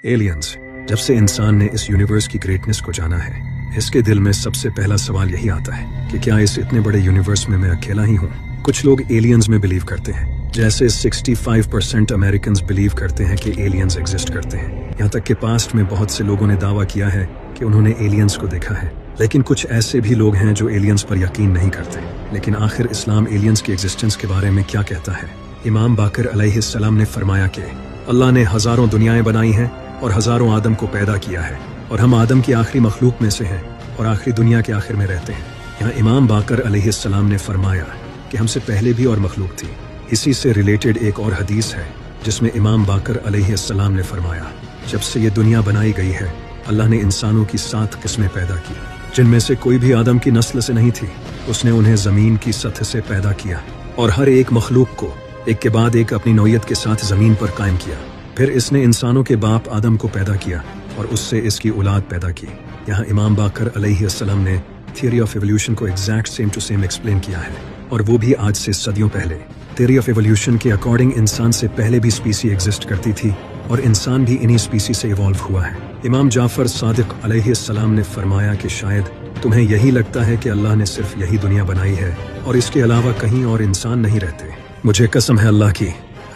Aliens. जब से इंसान ने इस यूनिवर्स की ग्रेटनेस को जाना है, इसके दिल में सबसे पहला सवाल यही आता है कि क्या इस इतने बड़े यूनिवर्स में मैं अकेला ही हूँ। कुछ लोग एलियंस में बिलीव करते हैं, जैसे 65% अमेरिकन्स बिलीव करते हैं कि एलियंस एग्जिस्ट करते हैं। यहाँ तक कि पास्ट में बहुत से लोगों ने दावा किया है कि उन्होंने एलियंस को देखा है। लेकिन कुछ ऐसे भी लोग हैं जो एलियंस पर यकीन नहीं करते। लेकिन आखिर इस्लाम एलियंस की एग्जिस्टेंस के बारे में क्या कहता है। इमाम बाकर अलैहिस्सलाम ने फरमाया कि अल्लाह ने हजारों दुनियाएं बनाई हैं और हजारों आदम को पैदा किया है, और हम आदम की आखिरी मखलूक में से हैं और आखिरी दुनिया के आखिर में रहते हैं। यहाँ इमाम बाकर अलैहिस्सलाम ने फरमाया कि हमसे पहले भी और मखलूक थी। इसी से रिलेटेड एक और हदीस है जिसमें इमाम बाकर अलैहिस्सलाम ने फरमाया, जब से ये दुनिया बनाई गई है अल्लाह ने इंसानों की 7 किस्में पैदा की, जिनमें से कोई भी आदम की नस्ल से नहीं थी। उसने उन्हें जमीन की सतह से पैदा किया और हर एक मखलूक को एक के बाद एक अपनी नौयत के साथ जमीन पर कायम किया। फिर इसने इंसानों के बाप आदम को पैदा किया और उससे इसकी औलाद पैदा की। यहाँ इमाम बाकर अलैहिस्सलाम ने थियरी ऑफ एवोल्यूशन को exact same to same explain किया है, और वो भी आज से सदियों पहले। थियरी ऑफ एवोल्यूशन के अकॉर्डिंग इंसान से पहले भी स्पीसी एग्जिस्ट करती थी और इंसान भी इन्हीं स्पीसी से इवॉल्व हुआ है। इमाम जाफर सादिक अलैहिस्सलाम ने फरमाया कि शायद तुम्हें यही लगता है कि अल्लाह ने सिर्फ यही दुनिया बनाई है और इसके अलावा कहीं और इंसान नहीं रहते। मुझे कसम है अल्लाह की,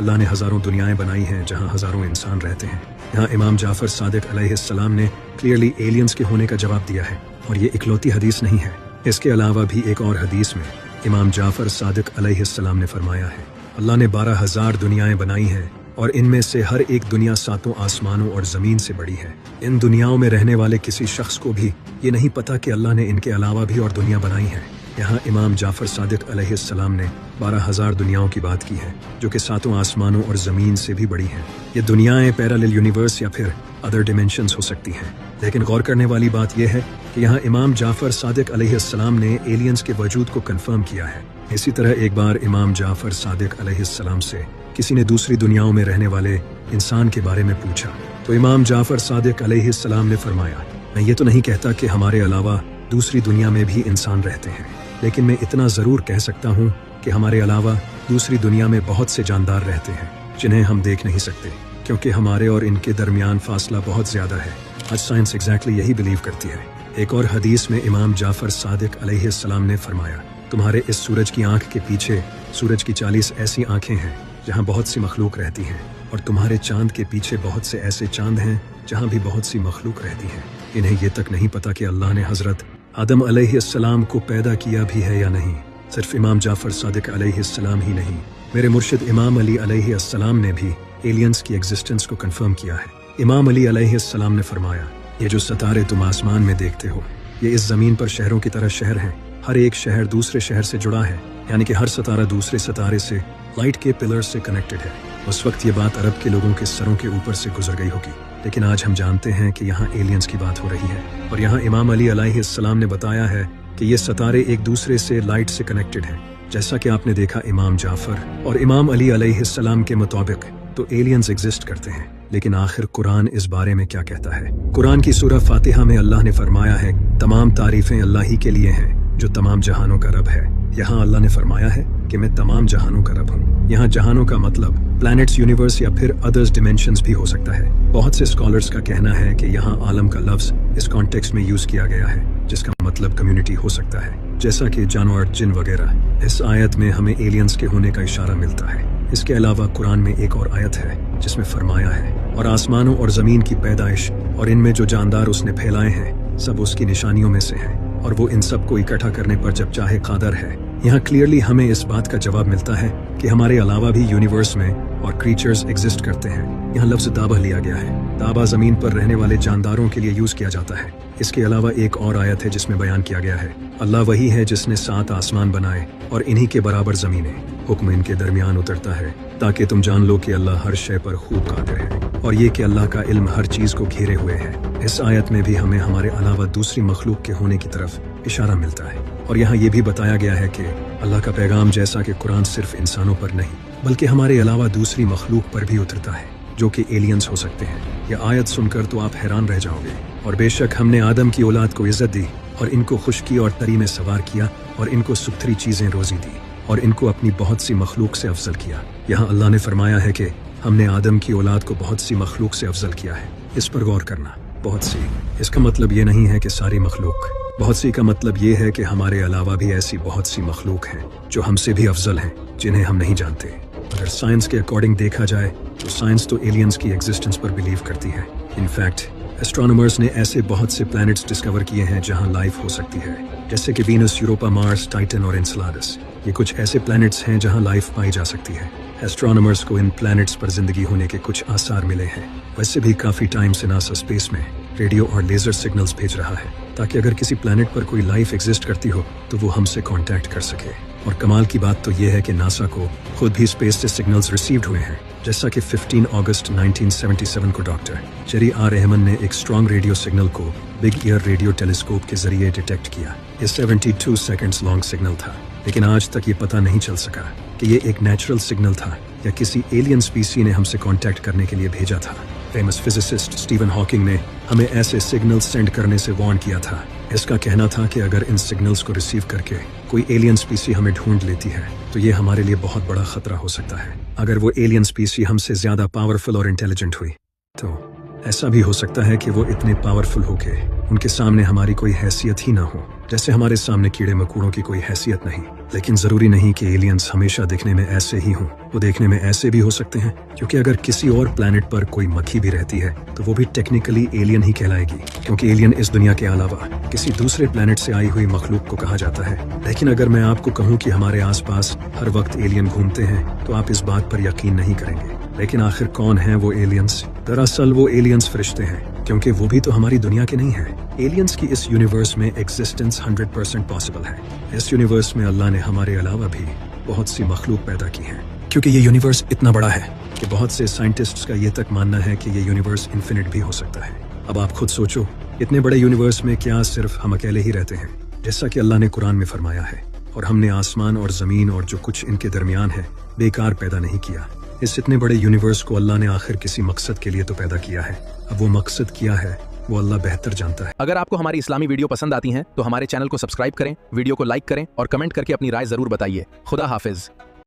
अल्लाह ने हजारों दुनियाएं बनाई हैं जहां हजारों इंसान रहते हैं। यहाँ इमाम जाफर सादिक अलैहिस्सलाम ने क्लियरली एलियंस के होने का जवाब दिया है, और ये इकलौती हदीस नहीं है। इसके अलावा भी एक और हदीस में इमाम जाफर सादिक अलैहिस्सलाम ने फरमाया है, अल्लाह ने 12,000 दुनियाएं बनाई हैं और इनमें से हर एक दुनिया 7 आसमानों और जमीन से बड़ी है। इन दुनियाओं में रहने वाले किसी शख्स को भी ये नहीं पता कि अल्लाह ने इनके अलावा भी और दुनिया बनाई है। यहाँ इमाम जाफर सादिक अलैहिस्सलाम ने 12,000 दुनियाओं की बात की है जो कि 7 आसमानों और जमीन से भी बड़ी हैं। ये दुनियाएं पैरेलल यूनिवर्स या फिर अदर डिमेंशंस हो सकती हैं। लेकिन गौर करने वाली बात यह है कि यहाँ इमाम जाफर सादिक अलैहिस्सलाम ने एलियंस के वजूद को कंफर्म किया है। इसी तरह एक बार इमाम जाफर सादिक अलैहिस्सलाम से किसी ने दूसरी दुनियाओं में रहने वाले इंसान के बारे में पूछा, तो इमाम जाफर सादिक अलैहिस्सलाम ने फरमाया, मैं ये तो नहीं कहता कि हमारे अलावा दूसरी दुनिया में भी इंसान रहते हैं, लेकिन मैं इतना ज़रूर कह सकता हूँ कि हमारे अलावा दूसरी दुनिया में बहुत से जानदार रहते हैं जिन्हें हम देख नहीं सकते, क्योंकि हमारे और इनके दरमियान फासला बहुत ज़्यादा है। आज साइंस एग्जैक्टली यही बिलीव करती है। एक और हदीस में इमाम जाफर सादिक अलैहिस्सलाम ने फरमाया, तुम्हारे इस सूरज की आंख के पीछे सूरज की 40 ऐसी आंखें हैं जहाँ बहुत सी मखलूक रहती हैं, और तुम्हारे चांद के पीछे बहुत से ऐसे चांद हैं जहाँ भी बहुत सी मखलूक रहती हैं। इन्हें ये तक नहीं पता कि अल्लाह ने हजरत आदम अलैहिस्सलाम को पैदा किया भी है या नहीं। सिर्फ इमाम जाफर सादिक अलैहिस्सलाम ही नहीं, मेरे मुर्शिद इमाम अली अलैहिस्सलाम ने भी एलियंस की एग्जिस्टेंस को कंफर्म किया है। इमाम अली अलैहिस्सलाम ने फरमाया, ये जो सितारे तुम आसमान में देखते हो, ये इस जमीन पर शहरों की तरह शहर हैं। हर एक शहर दूसरे शहर से जुड़ा है, यानी कि हर सितारा दूसरे सितारे से लाइट के पिलर्स से कनेक्टेड है। उस वक्त ये बात अरब के लोगों के सरों के ऊपर से गुजर गई होगी, लेकिन आज हम जानते हैं कि यहाँ एलियंस की बात हो रही है। और यहाँ इमाम अली अलैहिस्सलाम ने बताया है कि ये सितारे एक दूसरे से लाइट से कनेक्टेड हैं। जैसा कि आपने देखा इमाम जाफर और इमाम अली अलैहिस्सलाम के मुताबिक तो एलियंस एग्जिस्ट करते हैं। लेकिन आखिर कुरान इस बारे में क्या कहता है। कुरान की सूरह फातिहा में अल्लाह ने फरमाया है, तमाम तारीफें अल्लाह ही के लिए हैं जो तमाम जहानों का रब है। यहाँ अल्लाह ने फरमाया है कि मैं तमाम जहानों का रब हूँ। यहाँ जहानों का मतलब प्लैनेट्स, यूनिवर्स या फिर अदर्स डिमेंशंस भी हो सकता है। बहुत से स्कॉलर्स का कहना है कि यहाँ आलम का लफ्ज इस कॉन्टेक्स्ट में यूज किया गया है, जिसका मतलब कम्युनिटी हो सकता है, जैसा कि जानवर, जिन वगैरह। इस आयत में हमें एलियंस के होने का इशारा मिलता है। इसके अलावा कुरान में एक और आयत है जिसमें फरमाया है, और आसमानों और जमीन की पैदाइश और इनमें जो जानदार उसने फैलाए हैं सब उसकी निशानियों में से हैं, और वो इन सब को इकट्ठा करने पर जब चाहे कादर है। यहाँ क्लियरली हमें इस बात का जवाब मिलता है कि हमारे अलावा भी यूनिवर्स में और क्रीचर्स एग्जिस्ट करते हैं। यहाँ लफ्ज दाबा लिया गया है। दाबा जमीन पर रहने वाले जानदारों के लिए यूज किया जाता है। इसके अलावा एक और आयत है जिसमें बयान किया गया है, अल्लाह वही है जिसने 7 आसमान बनाए और इन्हीं के बराबर जमीनें, हुक्म इनके दरमियान उतरता है ताकि तुम जान लो कि अल्लाह हर शय पर खूब कादिर है, और ये कि अल्लाह का इल्म हर चीज को घेरे हुए है। इस आयत में भी हमें हमारे अलावा दूसरी मखलूक के होने की तरफ इशारा मिलता है। और यहाँ ये भी बताया गया है कि अल्लाह का पैगाम जैसा कि कुरान सिर्फ इंसानों पर नहीं बल्कि हमारे अलावा दूसरी मखलूक पर भी उतरता है, जो कि एलियंस हो सकते हैं। यह आयत सुनकर तो आप हैरान रह जाओगे। और बेशक हमने आदम की औलाद को इज्जत दी और इनको खुशकी और तरी में सवार किया और इनको सुथरी चीजें रोजी दी और इनको अपनी बहुत सी मखलूक से अफजल किया। यहाँ अल्लाह ने फरमाया है कि हमने आदम की औलाद को बहुत सी मखलूक से अफजल किया है। इस पर गौर करना, बहुत सी। इसका मतलब ये नहीं है कि सारी मखलूक, बहुत सी का मतलब ये है कि हमारे अलावा भी ऐसी बहुत सी मखलूक हैं जो हमसे भी अफजल हैं, जिन्हें हम नहीं जानते। अगर साइंस के अकॉर्डिंग देखा जाए तो साइंस तो एलियंस की एग्जिस्टेंस पर बिलीव करती है। इनफैक्ट एस्ट्रोनॉमर्स ने ऐसे बहुत से प्लैनेट्स डिस्कवर किए हैं जहां लाइफ हो सकती है, जैसे कि वीनस, यूरोपा, मार्स, टाइटन और एनसेलाडस। ये कुछ ऐसे प्लैनेट्स हैं जहां लाइफ पाई जा सकती है। एस्ट्रोनॉमर्स को इन प्लैनेट्स पर जिंदगी होने के कुछ आसार मिले हैं। वैसे भी काफी टाइम से नासा स्पेस में रेडियो और लेजर सिग्नल्स भेज रहा है, ताकि अगर किसी प्लैनेट पर कोई लाइफ एग्जिस्ट करती हो तो वो हमसे कांटेक्ट कर सके। और कमाल की बात तो ये है कि नासा को खुद भी स्पेस से सिग्नल्स रिसीव्ड हुए हैं, जैसा कि 15 अगस्त 1977 को डॉक्टर जेरी आर रहमान ने एक स्ट्रॉन्ग रेडियो सिग्नल को बिग ईयर रेडियो टेलीस्कोप के जरिए डिटेक्ट किया। ये 72 सेकंड्स लॉन्ग सिग्नल था, लेकिन आज तक ये पता नहीं चल सका कि ये एक नेचुरल सिग्नल था या किसी एलियन स्पीसी ने हमसे कांटेक्ट करने के लिए भेजा था। फेमस फिजिसिस्ट स्टीफन हॉकिंग ने हमें ऐसे सिग्नल्स सेंड करने से वार्न किया था। इसका कहना था कि अगर इन सिग्नल्स को रिसीव करके कोई एलियन स्पीसी हमें ढूंढ लेती है तो ये हमारे लिए बहुत बड़ा खतरा हो सकता है। अगर वो एलियन स्पीसी हमसे ज्यादा पावरफुल और इंटेलिजेंट हुई तो ऐसा भी हो सकता है कि वो इतने पावरफुल हो के उनके सामने हमारी कोई हैसियत ही ना हो, जैसे हमारे सामने कीड़े मकोड़ों की कोई हैसियत नहीं। लेकिन जरूरी नहीं कि एलियंस हमेशा दिखने में ऐसे ही हों, वो देखने में ऐसे भी हो सकते हैं, क्योंकि अगर किसी और प्लैनेट पर कोई मक्खी भी रहती है तो वो भी टेक्निकली एलियन ही कहलाएगी, क्योंकि एलियन इस दुनिया के अलावा किसी दूसरे प्लैनेट से आई हुई मखलूक को कहा जाता है। लेकिन अगर मैं आपको कहूँ कि हमारे आसपास हर वक्त एलियन घूमते हैं तो आप इस बात पर यकीन नहीं करेंगे। लेकिन आखिर कौन है वो एलियंस? दरअसल वो एलियंस फरिश्ते हैं, क्योंकि वो भी तो हमारी दुनिया के नहीं हैं। एलियंस की इस यूनिवर्स में एग्जिस्टेंस 100% पॉसिबल है। इस यूनिवर्स में अल्लाह ने हमारे अलावा भी बहुत सी मखलूक पैदा की हैं, क्योंकि ये यूनिवर्स इतना बड़ा है कि बहुत से साइंटिस्ट्स का ये तक मानना है कि ये यूनिवर्स इन्फिनिट भी हो सकता है। अब आप खुद सोचो, इतने बड़े यूनिवर्स में क्या सिर्फ हम अकेले ही रहते हैं, जैसा कि अल्लाह ने कुरान में फरमाया है, और हमने आसमान और जमीन और जो कुछ इनके दरमियान है बेकार पैदा नहीं किया। इस इतने बड़े यूनिवर्स को अल्लाह ने आखिर किसी मकसद के लिए तो पैदा किया है। अब वो मकसद क्या है वो अल्लाह बेहतर जानता है। अगर आपको हमारी इस्लामी वीडियो पसंद आती हैं तो हमारे चैनल को सब्सक्राइब करें, वीडियो को लाइक करें और कमेंट करके अपनी राय जरूर बताइए। खुदा हाफिज।